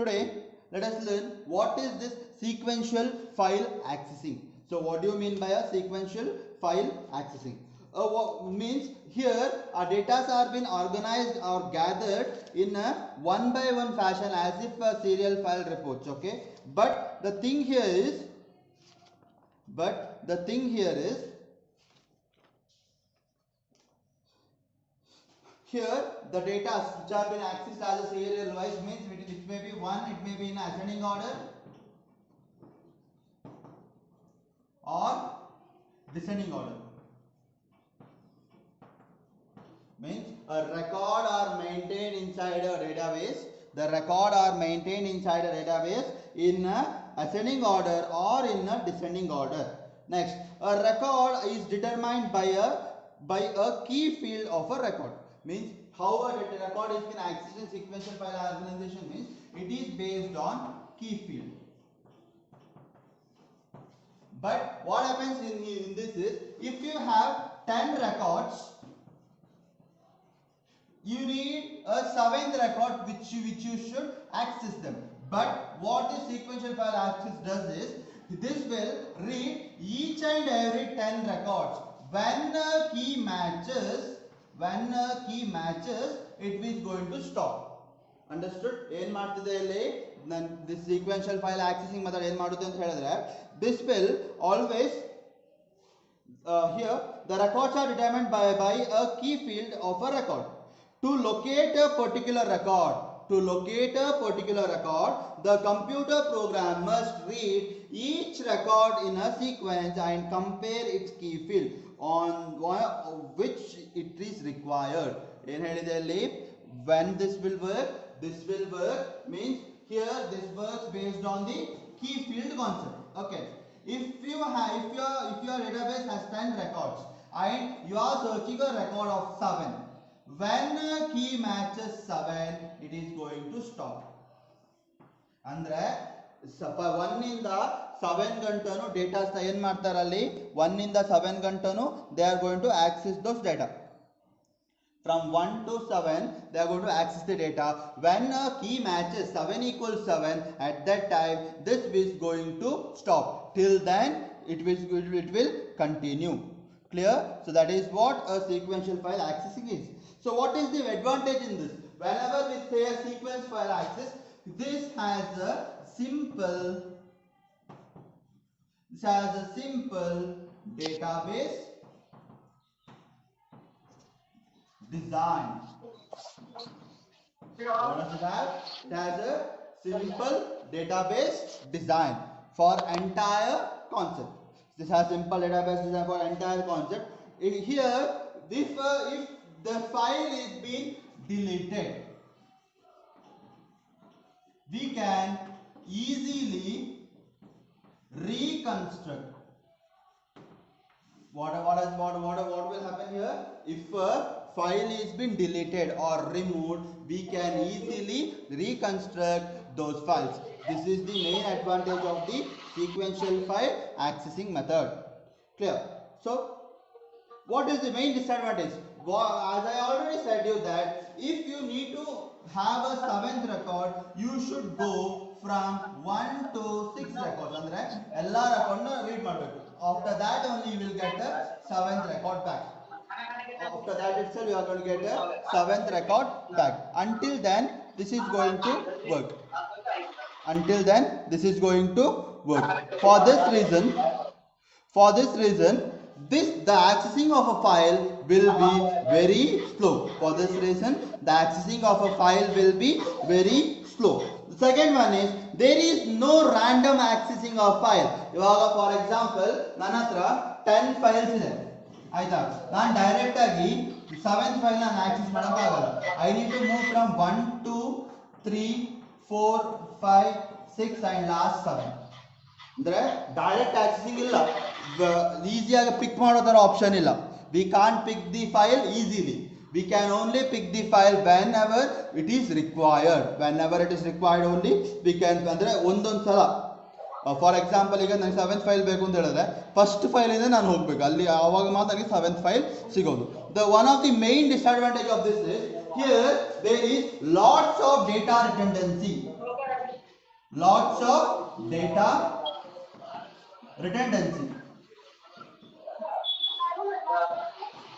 Today, let us learn what is this sequential file accessing. So, what do you mean by a sequential file accessing? What means here our data are been organized or gathered in a one by one fashion as if a serial file reports. Okay, but the thing here is, here the data which are been accessed as a serial wise means it may be one, it may be in ascending order or descending order. Means a record are maintained inside a database. The record are maintained inside a database in a ascending order or in a descending order. Next, a record is determined by a key field of a record. Means how a record is been accessed in sequential file organization means it is based on key field. But what happens in this is if you have 10 records, you need a 7th record which you should access them. But what the sequential file access does is this will read each and every 10 records. When a key matches, it is going to stop. Understood? ಏನು ಮಾಡ್ತಿದೆ ಇಲ್ಲಿ this sequential file accessing method ಏನು ಮಾಡುತ್ತೆ ಅಂತ ಹೇಳಿದ್ರೆ this will always here the records are determined by a key field of a record. To locate a particular record, the computer program must read each record in a sequence and compare its key field on which it is required. ಏನು ಹೇಳಿದೆ ಅಲ್ಲಿ when this will work means here this works based on the key field concept. Okay, if your database has 10 records and you are searching a record of 7, when a key matches 7 it is going to stop. ಅಂದ್ರೆ 1 ಇಂದ 7 ಗಂಟನು data ಏನು ಮಾಡ್ತಾರೆ ಅಲ್ಲಿ 1 ಇಂದ 7 ಗಂಟನು they are going to access those data. From 1 to 7 they are going to access the data. When a key matches 7 equals 7, at that time this is going to stop. Till then it will continue. Clear? So that is what a sequential file accessing is. So what is the advantage in this? Whenever we say a sequence file access, this has a simple database design. What does it have? It has a simple database design for entire concept. This has simple database design for entire concept. Here, if the file is being deleted, we can easily reconstruct. What will happen here? If a file is been deleted or removed, we can easily reconstruct those files. This is the main advantage of the sequential file accessing method. Clear? So what is the main disadvantage? As I already said you that if you need to have a 7th record, you should go from 1 to 6 records. Andre ella record na read ಮಾಡಬೇಕು. After that only you will get a 7th record back. After that itself you are going to get a 7th record back. Until then this is going to work. For this reason the accessing of a file will be very slow. The second one is there is no random accessing of file. ಇವಾಗ for example ನನ್ನ ಹತ್ರ 10 files ಇದೆ ಆಯ್ತಾ, ನಾನು direct ಆಗಿ 7th file ನಾನು access ಮಾಡಕ್ಕೆ ಆಗಲ್ಲ. I need to move from 1 2 3 4 5 6 and last 7. ಅಂದ್ರೆ ಡೈರೆಕ್ಟ್ ಆಕ್ಸೆಸಿಂಗ್ ಇಲ್ಲ, ಈಸಿಯಾಗಿ ಪಿಕ್ ಮಾಡೋ ತರ ಆಪ್ಷನ್ ಇಲ್ಲ. We can't pick the file easily. We can only pick the file whenever it is required. Only we can. ಅಂದ್ರೆ ಒಂದೊಂದು ಸಲ ಫಾರ್ ಎಕ್ಸಾಂಪಲ್ ಈಗ ನನಗೆ 7th ಫೈಲ್ ಬೇಕು ಅಂತ ಹೇಳಿದ್ರೆ ಫಸ್ಟ್ ಫೈಲ್ ಇಂದ ನಾನು ಹೋಗಬೇಕು ಅಲ್ಲಿ, ಆವಾಗ ಮಾತ್ರ ನನಗೆ 7th ಫೈಲ್ ಸಿಗೋದು. One of the main disadvantage of this is here there is lots of data redundancy. lots of data. Redundancy.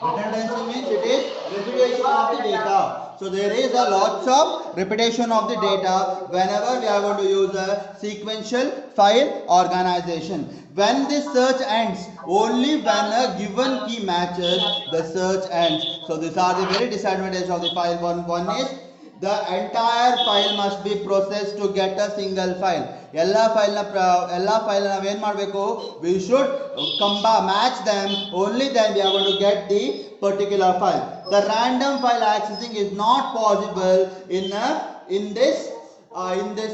Redundancy means it is repetition of the data. So there is a lots of repetition of the data whenever we are going to use a sequential file organization. When this search ends, only when a given key matches, the search ends. So these are the very disadvantages of the file. One is the entire file must be processed to get a single file. Ella file na ಏನು ಮಾಡಬೇಕು, we should match them, only then we are going to get the particular file. The random file accessing is not possible in this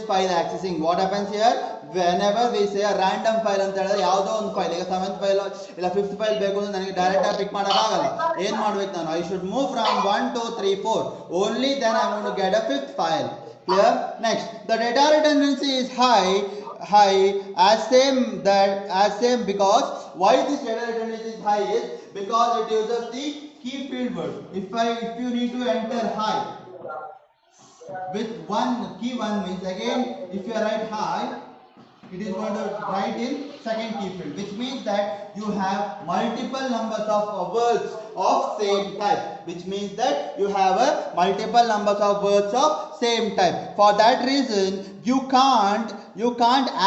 file accessing. What happens here, whenever we say a random file ಅಂತ ಹೇಳಿದ್ರೆ ಯಾವುದೋ ಒಂದು file, ಈಗ 7th file ಇಲ್ಲ 5th file ಬೇಕು ಅಂದ್ರೆ ನನಗೆ direct ಆಗಿ ಪಿಕ್ ಮಾಡಕ ಆಗಲ್ಲ. ಏನು ಮಾಡಬೇಕು ನಾನು, I should move from 1 2 3 4, only then I am going to get a 5th file. Clear? Next, the data redundancy is high as same because why this data redundancy is high is because it uses the key field word. If you need to enter high with one key one means, again if you write high, it is going to write in second key field, which means that you have multiple numbers of words of same type, which means that you have a multiple numbers of words of same type. For that reason you can't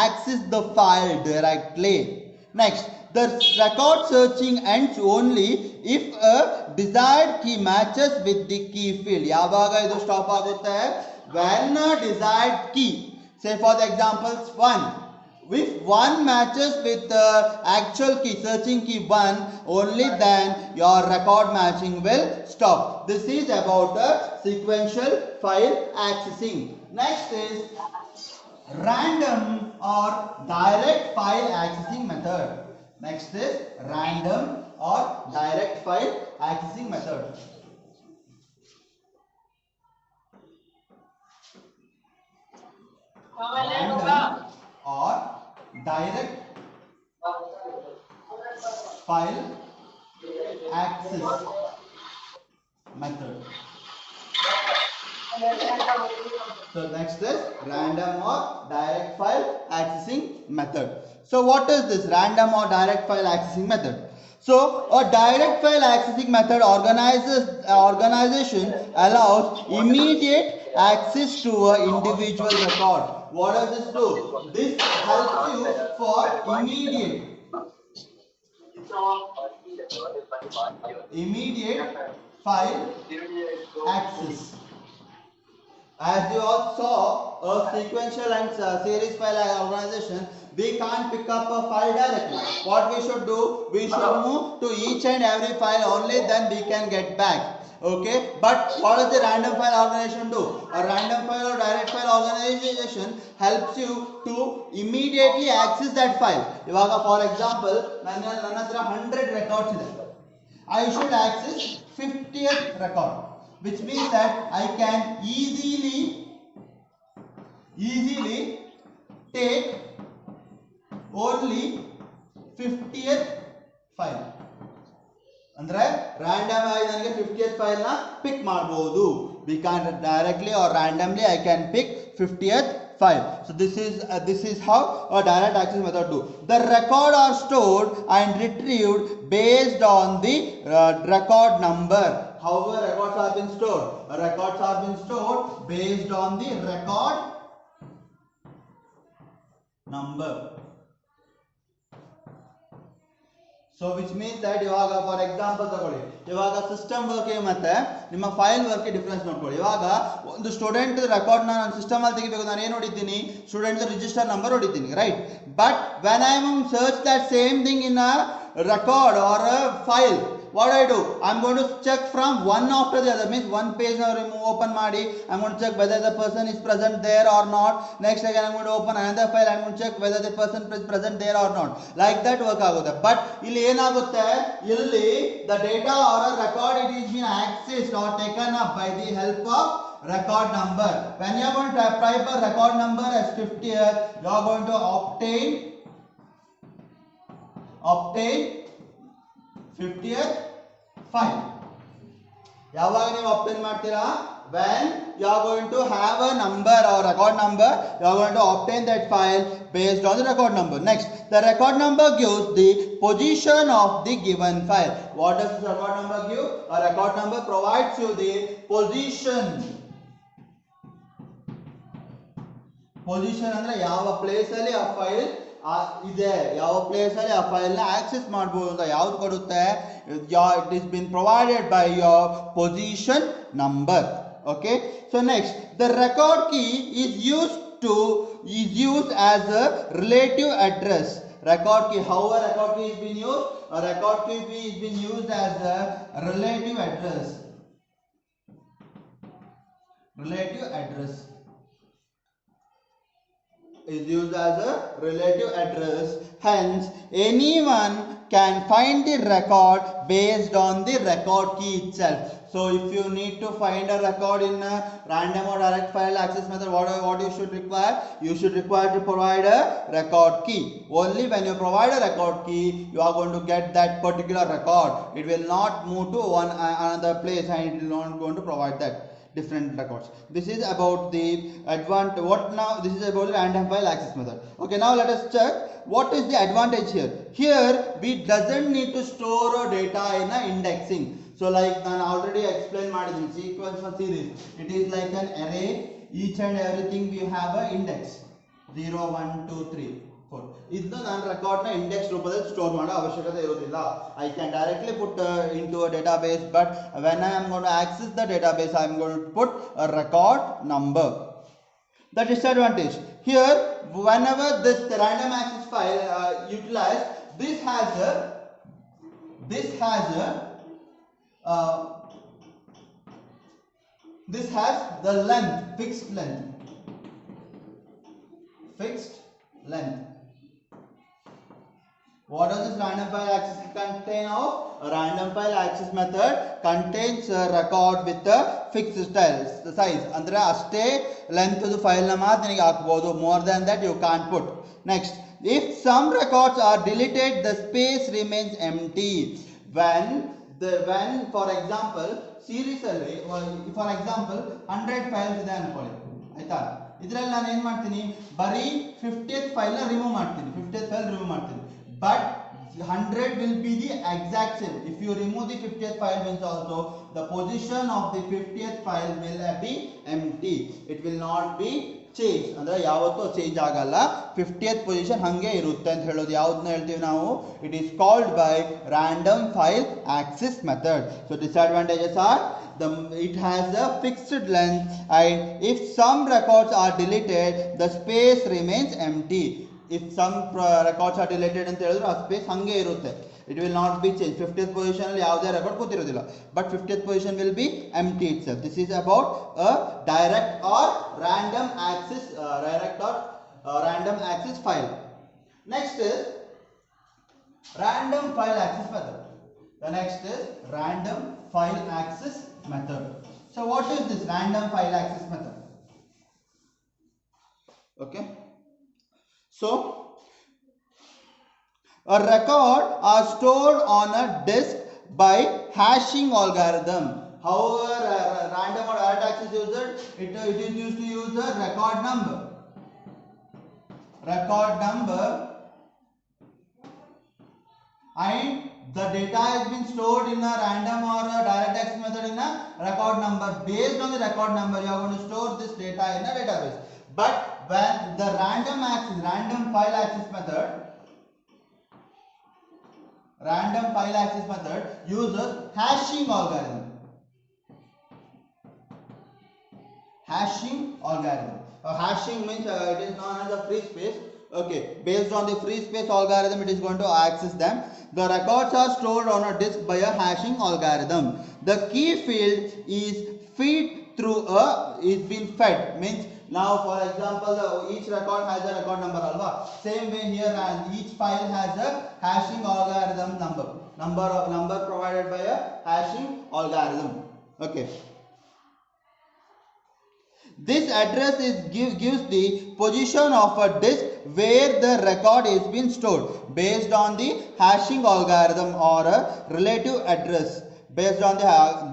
access the file directly. Next, the record searching ends only if a desired key matches with the key field. ಯಾವಾಗ ಇದು stop ಆಗುತ್ತೆ, when a desired key, say for the examples 1, if 1 matches with the actual key, searching key 1, only then your record matching will stop. This is about the sequential file accessing. Next is random or direct file accessing method. Next is random or direct file accessing method. Random or direct file access method. So next is random or direct file accessing method. So what is this random or direct file accessing method? So a direct file accessing method organization allows immediate access to an individual record. What does this do? This helps you for immediate file access. As you all saw, a sequential and series file organization, we can't pick up a file directly. What we should do, we should move to each and every file, only then we can get back. Okay, but what does the random file organization do? A random file or direct file organization helps you to immediately access that file. Ivaga for example, ನನ್ನ ಹತ್ರ 100 records ಇದೆ, I should access 50th record, which means that I can easily take only 50th file. ಅಂದ್ರೆ random ಆಗಿ ನನಗೆ 50th file ನ ಪಿಕ್ ಮಾಡಬಹುದು. We can directly or randomly I can pick 50th file. So this is how a direct access method do. The record are stored and retrieved based on the record number. However, records are been stored. Records are been stored based on the record number. So which means that ಇವಾಗ for example ತಗೊಳ್ಳಿ, ಇವಾಗ system work ಮತ್ತೆ ನಿಮ್ಮ file work difference ನೋಡ್ಕೊಳ್ಳಿ. ಇವಾಗ ಒಂದು student record ನಾನು system ಅಲ್ಲಿ ತೆಗಿಬೇಕು, ನಾನು ಏನು ಹೊಡಿತೀನಿ, ಸ್ಟೂಡೆಂಟ್ ರಿಜಿಸ್ಟರ್ ನಂಬರ್ ಹೊಡಿತೀನಿ, right. But when I am search that same thing in a record or a file, what I do, I'm going to check from one after the other, means one page now open ಮಾಡಿ, I'm going to check whether the person is present there or not. Next again I'm going to open another file, I'm going to check whether the person is present there or not. Like that work ಆಗುತ್ತೆ. But ಇಲ್ಲಿ ಏನಾಗುತ್ತೆ, ಇಲ್ಲಿ the data or a record, it is been accessed or taken up by the help of record number. When you are going to type a record number as 50th, you are going to obtain 50th file. ಯಾವಾಗ ನೀವು obtain ಮಾಡ್ತೀರಾ, when you are going to have a number or record number, you are going to obtain that file based on the record number. Next, the record number gives the position of the given file. What does the record number give? A record number provides you the position. Position ಅಂದ್ರೆ ಯಾವ place ಅಲ್ಲಿ ಆ file ಇದೆ, ಯಾವ place ಅಲ್ಲಿ ಆ file ನ access ಮಾಡಬಹುದು ಅಂತ ಯಾವುದು ಕೊಡುತ್ತೆ? It is been provided by your position number. Okay, so next, the record key is used as a relative address. Record key, how a record key is being used? A record key is being used as a relative address. Relative address is used as a relative address. Hence, anyone can find the record based on the record key itself. So, if you need to find a record in a random or direct file access method, what you should require? You should require to provide a record key. Only when you provide a record key, you are going to get that particular record. It will not move to another place, and it will not going to provide that different records. This is about the advantage. This is about the random file access method. Okay, now let us check what is the advantage here. Here we doesn't need to store data in a indexing. So like I already explained in sequence or series, it is like an array. Each and everything we have a index 0 1 2 3 4. ಇದನ್ನ ನಾನು record ನ index ರೂಪದಲ್ಲಿ store ಮಾಡೋ ಅವಶ್ಯಕತೆ ಇರೋದಿಲ್ಲ. I can directly put into a database, but when I am going to access the database, I am going to put a record number. The disadvantage here, whenever this random access file utilized, this has the length, fixed length. What does this random file access contain of? A random file access method contains a record with a fixed size. Andre ashte length of the file na maat ninige hakbodu. More than that you can't put. Next, if some records are deleted, the space remains empty. When for example series alli, for example 100 files ಇದೆ ಅನ್ಕೊಳ್ಳಿ, ಆಯ್ತಾ? ಇದರಲ್ಲಿ ನಾನು ಏನು ಮಾಡ್ತೀನಿ, ಬರೀ 50th file ನ remove ಮಾಡ್ತೀನಿ. But 100 will be the exact same. If you remove the 50th file means also the position of the 50th file will be empty. It will not be changed. ಅಂದ್ರೆ ಯಾವತ್ತೂ change ಆಗಲ್ಲ, 50th position ಹಂಗೆ ಇರುತ್ತೆ ಅಂತ ಹೇಳೋದು. ಯಾವ್ದನ್ನ ಹೇಳ್ತೀವಿ ನಾವು? It is called by random file access method. So disadvantages are it has a fixed length, and if some records are deleted, the space remains empty. If some records are deleted ಅಂತ ಹೇಳಿದ್ರೆ ಆ space ಹಂಗೆ ಇರುತ್ತೆ. It will not be changed. 50th position ಅಲ್ಲಿ ಯಾವುದೇ record ಕೂತಿರೋದಿಲ್ಲ, but 50th position will be empty itself. This is about a direct or random access file. Next is random file access method. The next is random file access method. So what is this random file access method? Okay. So, a record are stored on a disk by hashing algorithm. However, random or direct access user, it is used to use a record number, and the data has been stored in a random or a direct access method in a record number. Based on the record number, you are going to store this data in a database. But when the random file access method uses hashing algorithm. Hashing means it is known as a free space. Okay, based on the free space algorithm, it is going to access them. The records are stored on a disk by a hashing algorithm. The key field is been fed, means now for example each record has a record number alva. Same way here, and each file has a hashing algorithm number provided by a hashing algorithm. Okay, this address gives the position of a disk where the record is being stored based on the hashing algorithm or a relative address. based on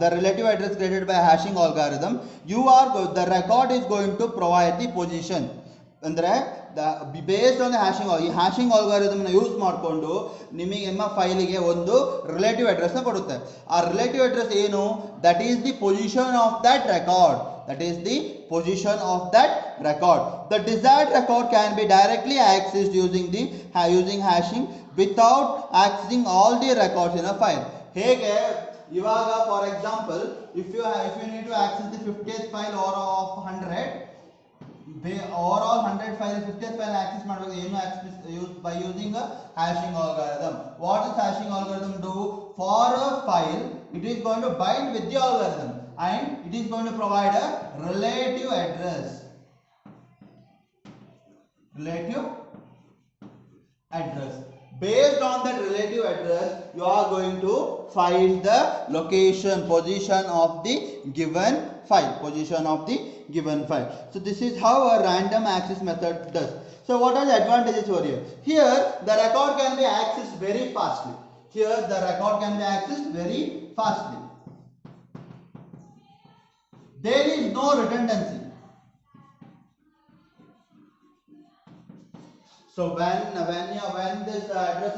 the relative address created by hashing algorithm, the record is going to provide the position. ಅಂದರೆ based on hashing ಈ hashing ಆಲ್ಗಾರಿದಮ್ನ use ಮಾಡಿಕೊಂಡು ನಿಮಗೆ ನಿಮ್ಮ ಫೈಲಿಗೆ ಒಂದು relative ಅಡ್ರೆಸ್ನ ಕೊಡುತ್ತೆ. ಆ relative address ಏನು? That is the position of that record. That is the position of that record. The desired record can be directly accessed using hashing without accessing all the records in a file. ಹೇಗೆ ಇವಾಗ for example if you need to access the 50th file or of 100, overall 100 file 50th file access ಮಾಡಬೇಕು ಏನು access by using a hashing algorithm. What does hashing algorithm do? For a file it is going to bind with the algorithm and it is going to provide a relative address. Based on that relative address, you are going to find the position of the given file. So this is how a random access method does. So what are the advantages over here? Here the record can be accessed very fastly. There is no redundancy. So when this address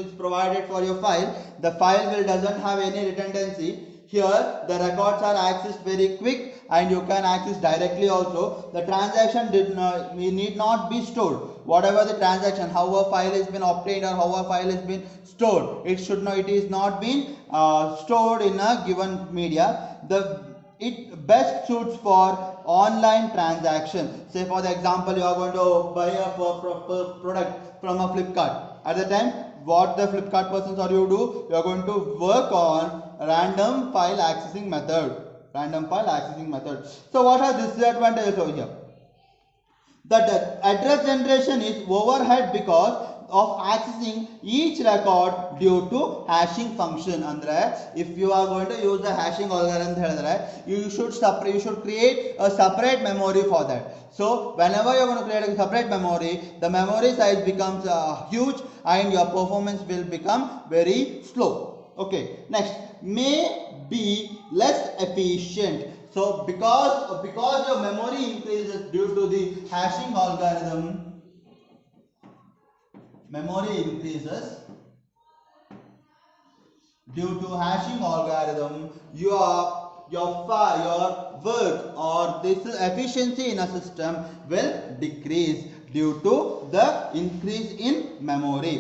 is provided for your file, the file doesn't have any redundancy. Here the records are accessed very quick and you can access directly also. The transaction need not be stored. Whatever the transaction, how a file has been obtained or how a file has been stored, it is not been stored in a given media. It best suits for online transaction. Say for the example, you are going to buy a product from a Flipkart. At the time, what the Flipkart persons or you do, you are going to work on random file accessing method. So what are disadvantages over here? That address generation is overhead because of accessing each record due to hashing function. Andre if you are going to use the hashing algorithm ಹೇಳಿದ್ರೆ you should create a separate memory for that. So whenever you are going to create a separate memory, the memory size becomes huge and your performance will become very slow. Okay, next, may be less efficient. So because your memory increases due to the hashing algorithm, your work or this efficiency in a system will decrease due to the increase in memory.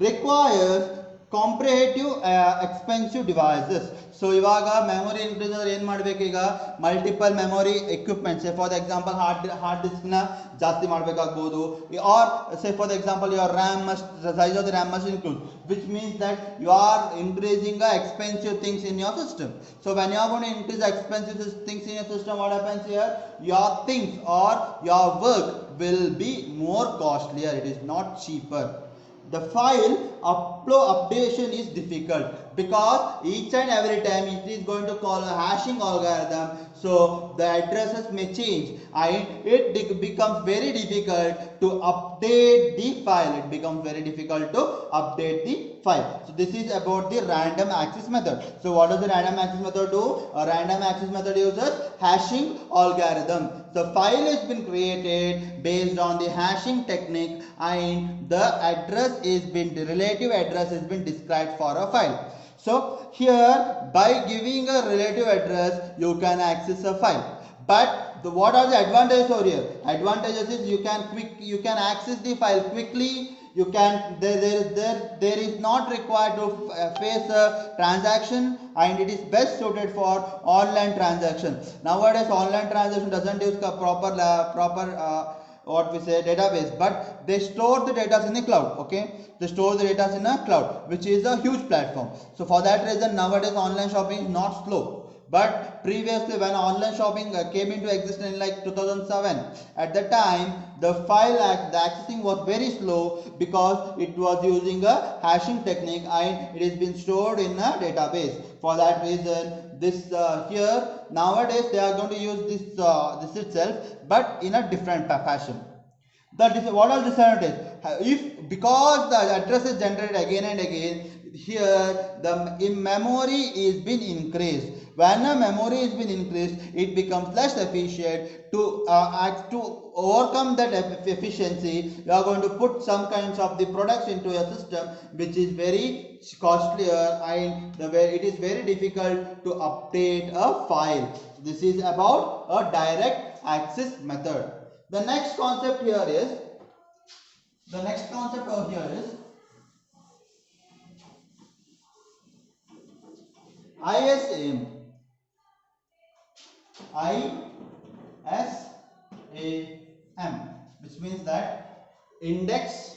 Requires comparative expensive devices. So ಇವಾಗ memory increase ಆದ್ರೆ ಏನು ಮಾಡಬೇಕು? ಈಗ multiple memory equipment, say for example hard ಡಿಸ್ಕ್ನ ಜಾಸ್ತಿ ಮಾಡಬೇಕಾಗ್ಬೋದು. Or say for example your size of the RAM must increase, which means that you are increasing expensive things in your system. So when you are going to increase expensive things in your system, what happens here? Your things or your work will be more costlier. It is not cheaper. The file updation is difficult because each and every time it is going to call a hashing algorithm, so the addresses may change and it becomes very difficult to update the file. So this is about the random access method. So what does the random access method do? A random access method uses hashing algorithm. The file has been created based on the hashing technique and the relative address has been described for a file. So here by giving a relative address you can access a file. But what are the advantages over here? Advantages is you can access the file quickly. You can there is not required to face a transaction and it is best suited for online transaction. Nowadays online transaction doesn't use proper what we say database, but they store the data in the cloud. Okay, they store the data in a cloud, which is a huge platform. So for that reason nowadays online shopping is not slow. But previously when online shopping came into existence in like 2007, at that time the accessing was very slow because it was using a hashing technique and it has been stored in a database. For that reason this here nowadays they are going to use this itself but in a different fashion. What are the disadvantages? Because the address is generated again and again, here the memory is been increased. When a memory is been increased, it becomes less efficient. To overcome that efficiency, you are going to put some kinds of the products into your system, which is very costlier, and it is very difficult to update a file. This is about a direct access method. The next concept here is ISAM. ISAM, which means that index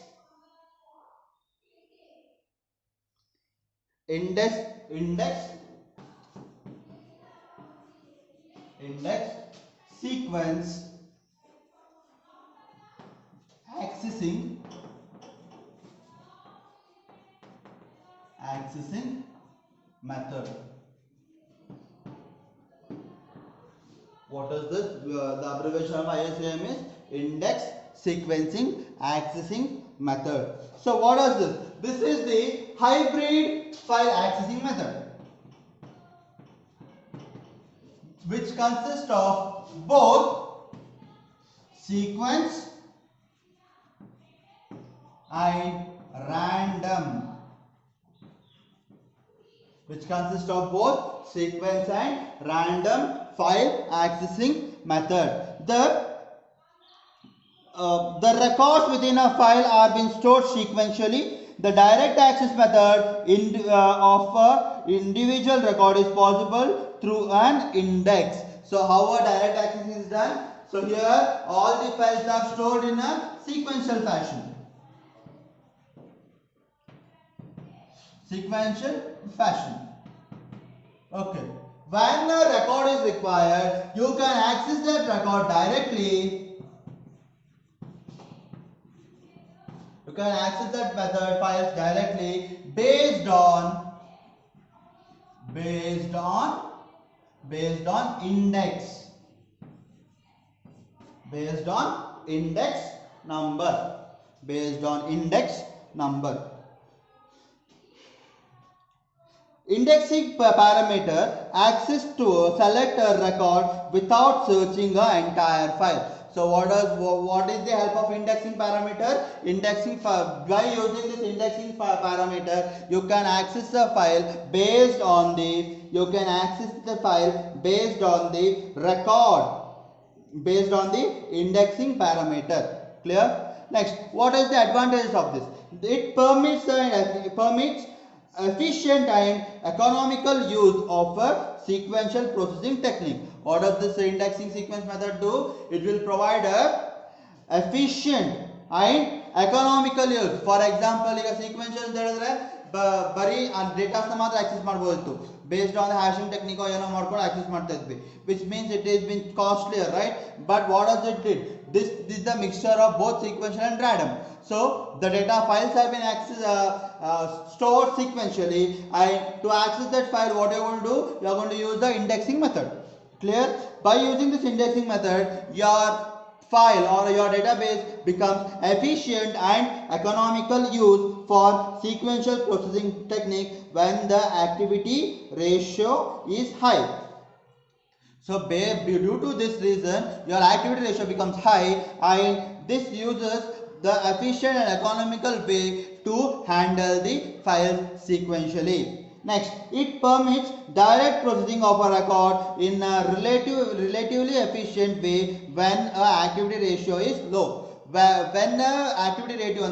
index index index sequence accessing method. What is this? The abbreviation of ISAM is index sequencing accessing method. So what is this? This is the hybrid file accessing method, which consists of both sequence and random. File accessing method. The records within a file are being stored sequentially. The direct access method of a individual record is possible through an index. So how a direct access is done? So here all the files are stored in a sequential fashion. Okay. When a record is required, you can access that record directly. You can access that method files directly based on index. Based on index number. Indexing parameter access to select a record without searching an entire file. So what is the help of indexing parameter? By using this indexing parameter, you can access the file based on the record, based on the indexing parameter. Clear? Next, what is the advantages of this? It permits efficient and economical use of a sequential processing technique. What does this indexing sequence method do? It will provide a efficient and economical use. For example, ಈಗ sequential ಅಂತ ಹೇಳಿದ್ರೆ ಬರೀ datas ಮಾತ್ರ access ಮಾಡಬಹುದು. Based on the hashing technique or ಮಾಡ್ಕೊಂಡು access ಮಾಡ್ತಾ ಇದ್ವಿ, which means it has been costlier, right? But what does it did? This is the mixture of both sequential and random. So the data files have been stored sequentially, and to access that file, what you are going to do? You are going to use the indexing method. Clear? By using this indexing method, your file or your database becomes efficient and economical use for sequential processing technique when the activity ratio is high. So due to this reason, your activity ratio becomes high, and this uses the efficient and economical way to handle the files sequentially. Next, it permits direct processing of a record in a relatively efficient way when activity ratio is low. When activity ratio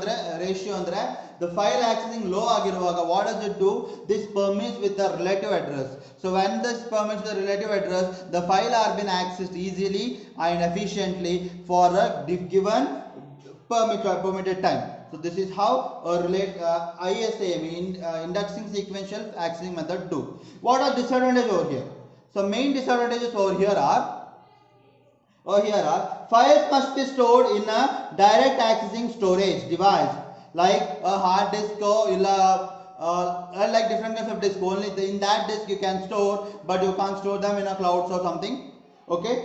andre the file accessing low ಆಗಿರುವಾಗ, what does it do? This permits with the relative address. So when this permits the relative address, the file are been accessed easily and efficiently for a given permitted time. So this is how ISAM, indexing sequential accessing method do. What are disadvantages over here? So main disadvantages over here are files must be stored in a direct accessing storage device like a hard disk or like different kinds of disk. Only in that disk you can store, but you can't store them in a cloud or something. Okay.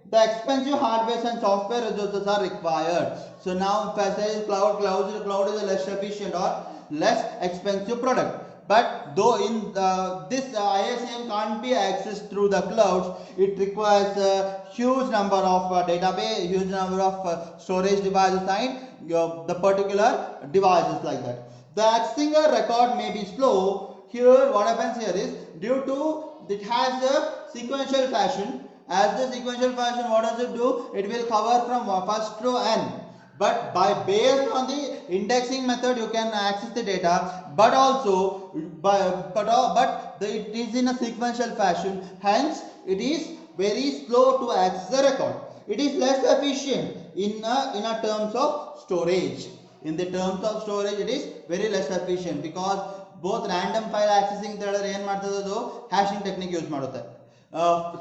The expensive hardware and software resources are required. So now cloud is a less efficient or less expensive product. but though in this ISM can't be accessed through the clouds, it requires a huge number of database, huge number of storage devices and the particular devices like that. The accessing a record may be slow. Here what happens here is due to it has a sequential fashion. As the sequential fashion, what does it do? It will cover from first to n. But based on the indexing method, you can access the data. But also, it is in a sequential fashion. Hence, it is very slow to access the record. It is less efficient in a terms of storage. In the terms of storage, it is very less efficient because both random file accessing hashing technique use ಮಾಡುತ್ತೆ.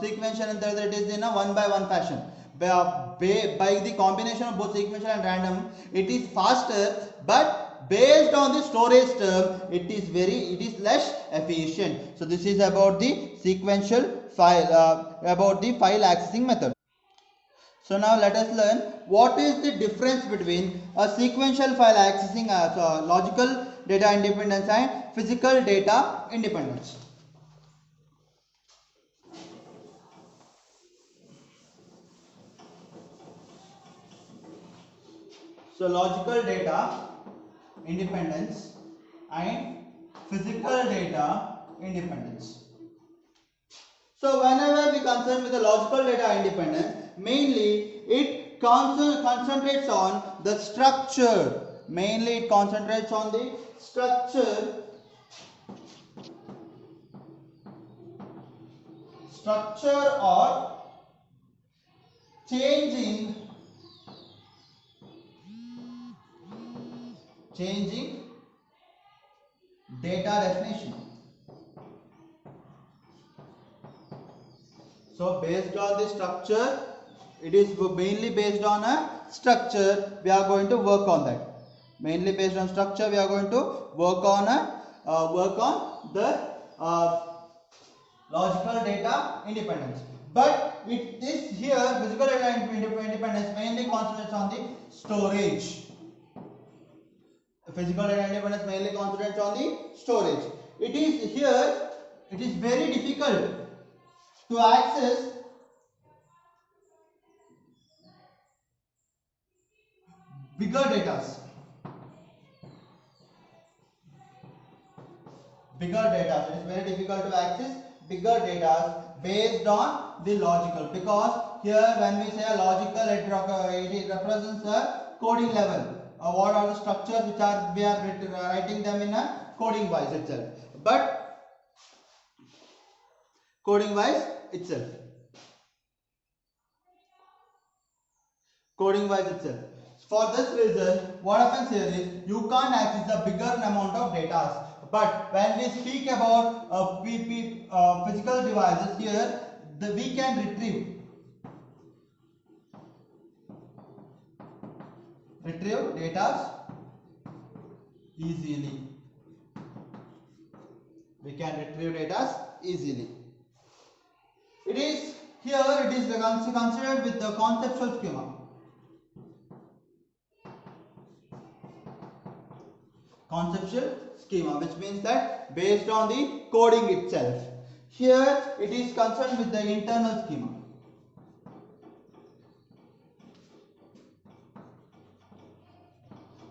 Sequential and it is in a one by one fashion. By the combination of both sequential and random, it is faster, but based on the storage term, it is less efficient. So this is about the sequential file, about the file accessing method. So now let us learn what is the difference between a sequential file accessing logical data independence and physical data independence. So logical data independence and physical data independence. So whenever we concern with the logical data independence, mainly it concentrates on the structure. Mainly it concentrates on the structure or changing data definition. So based on the structure, it is mainly based on a structure, we are going to work on that. Mainly based on structure, we are going to work on the logical data independence. But it is here physical data independence mainly concentrates on the storage. Physical data independence mainly concentrates on the storage. It is very difficult to access bigger data. It is very difficult to access bigger data based on the logical, because here when we say a logical, it represents a coding level. What are the structures which we are writing them in a coding wise itself. But coding wise itself. For this reason, what happens here is you can't access a bigger amount of data. But when we speak about physical devices here, we can retrieve data easily. We can retrieve data easily. It is considered with the conceptual schema. Which means that based on the coding itself. Here it is concerned with the internal schema.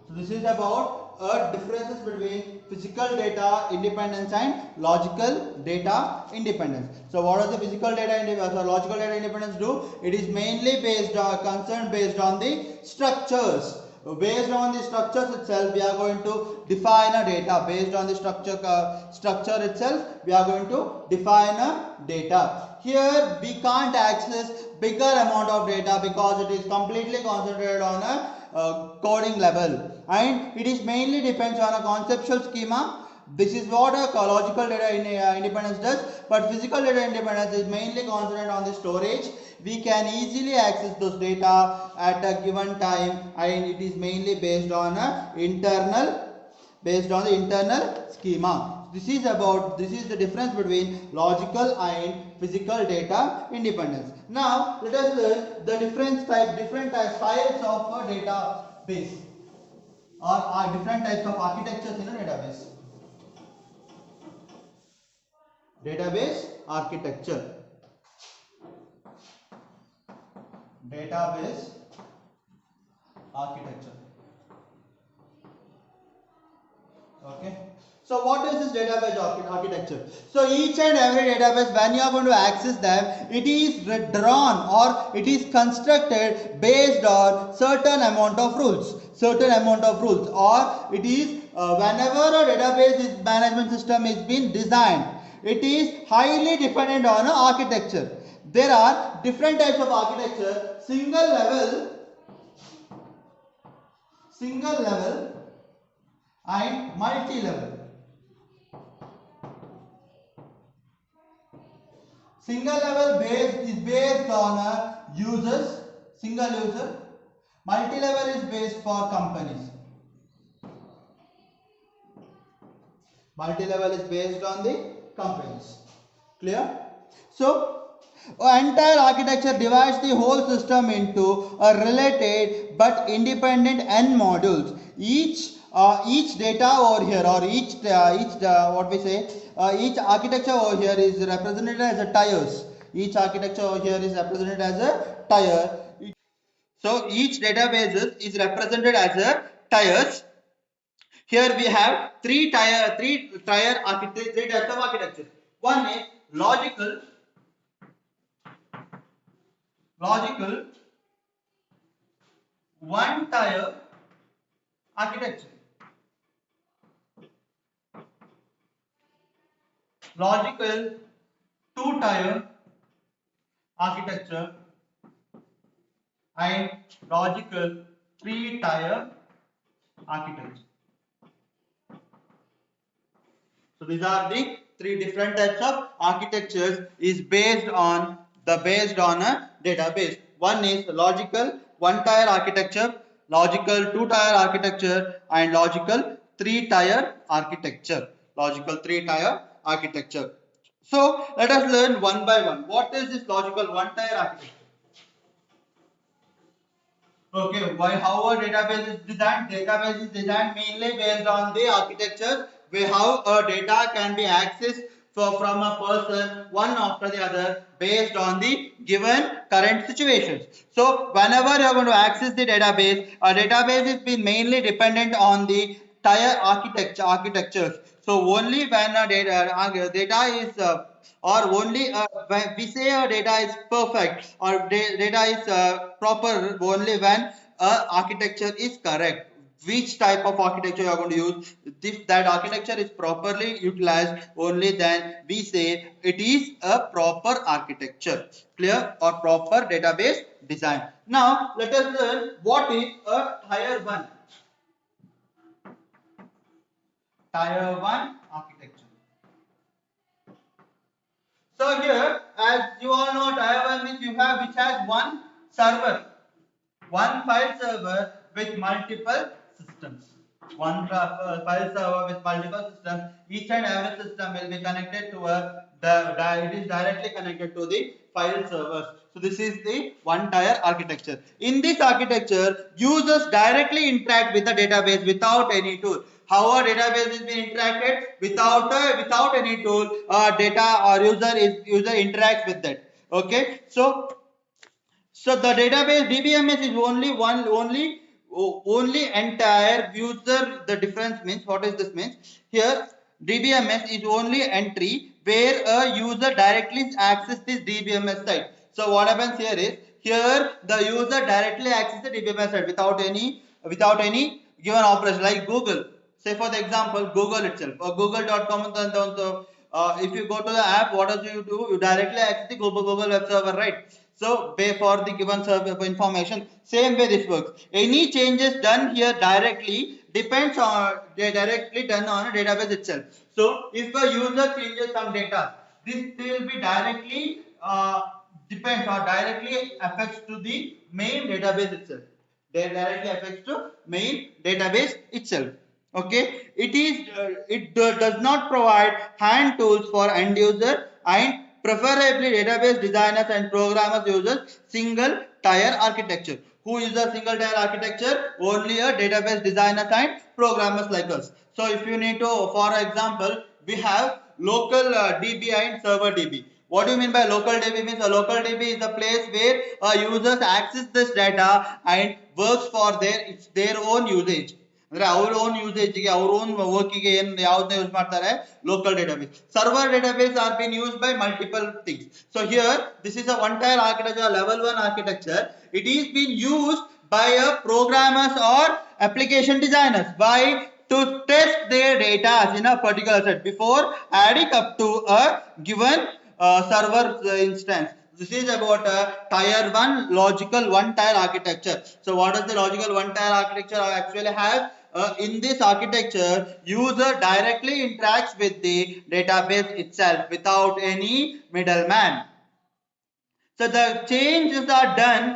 So this is about differences between physical data independence and logical data independence. So what does the physical data independence or logical data independence do? It is mainly based on the structures. Based on the structures itself, we are going to define a data. Based on the structure itself, we are going to define a data. Here we can't access bigger amount of data because it is completely concentrated on a coding level, and it is mainly depends on a conceptual schema. This is what a logical data independence does, but physical data independence is mainly concentrated on the storage. We can easily access those data at a given time, and it is mainly based on the internal schema. This is the difference between logical and physical data independence. Now let us learn the different types files of a database, or different types of architectures in a database. database architecture. Database architecture. Okay. So what is this database architecture? So each and every database, when you are going to access them, it is drawn or it is constructed based on certain amount of rules. Or it is whenever a database management system is being designed, it is highly dependent on architecture. There are different types of architecture: single level and multi-level. Single level is based on users, single user. Multi-level is based for companies. Multi-level is based on the companies. Clear? So, entire architecture divides the whole system into a related but independent n modules. Each data over here, or each architecture over here is represented as a tiers. Each architecture over here is represented as a tier. So each database is represented as a tiers. Here we have three types of architecture. One is logical, one tier architecture. Logical two tier architecture and logical three tier architecture. So these are the three different types of architectures is based on a database. One is logical one tier architecture, logical two tier architecture, and logical three tier architecture. So let us learn one by one. What is this logical one tier architecture? Okay, why how a database is designed? Database is designed mainly based on the architecture where how a data can be accessed from a person one after the other based on the given current situations. So whenever you are going to access the database, a database is been mainly dependent on the tier architectures. So only when a data is or only when we say a data is perfect or data is proper only when architecture is correct. Which type of architecture you are going to use? If that architecture is properly utilized, only then we say it is a proper architecture. Clear? Or proper database design. Now let us learn what is a tier 1. Tier 1 architecture. So here, as you all know, tier 1 means which has one server, one file server with multiple systems. One file server with multiple systems. Each and every system will be connected to it is directly connected to the file servers. So this is the one tier architecture. In this architecture, users directly interact with the database without any tool. How a database is being interacted without any tool, data or user interacts with that. Okay, so the database DBMS is only entire user. The difference means, what is this means? Here DBMS is only entry where a user directly access this DBMS site. So what happens here is, here the user directly access the DBMS site without any given operation, like Google. Say for the example, Google itself or google.com. If you go to the app, what do? You directly access the Google web server, right? So pay for the given server information. Same way this works. Any changes done here directly depends on directly done on a database itself. So if a user changes some data, this will be directly depends or directly affects to the main database itself. They directly affects to main database itself. Okay, does not provide hand tools for end user, and preferably database designers and programmers uses single tier architecture. Who uses a single tier architecture? Only a database designers and programmers like us. So if you need to, for example, we have local DB and server DB. What do you mean by local DB? Means a local DB is a place where users access this data and works for their own usage. ಅಂದ್ರೆ ಅವ್ರ own ಯೂಸೇಜ್ಗೆ ಅವ್ರ own ವರ್ಕಿಗೆ ಏನ್ ಯಾವ್ದನ್ನ use ಮಾಡ್ತಾರೆ local database. Server database are been used by multiple things. So here this is a one tyre architecture, level 1 architecture. It is been used by a programmers or application designers by to test their data in a particular set before adding up to a given server instance. This is about a tier 1 logical one tier architecture. So what does the logical one tier architecture actually have? In this architecture, user directly interacts with the database itself without any middleman. So the changes which are done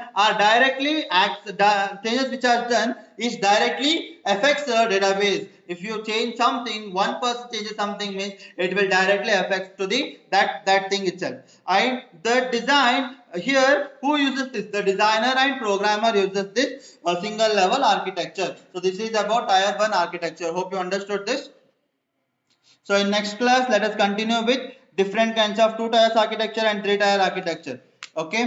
is directly affects the database. If you change something, one person changes something, means it will directly affect to the that thing itself. And the design here, who uses this? The designer and programmer uses this single level architecture. So this is about tier 1 architecture. Hope you understood this. So in next class, let us continue with different kinds of 2 tiers architecture and 3 tier architecture. Okay.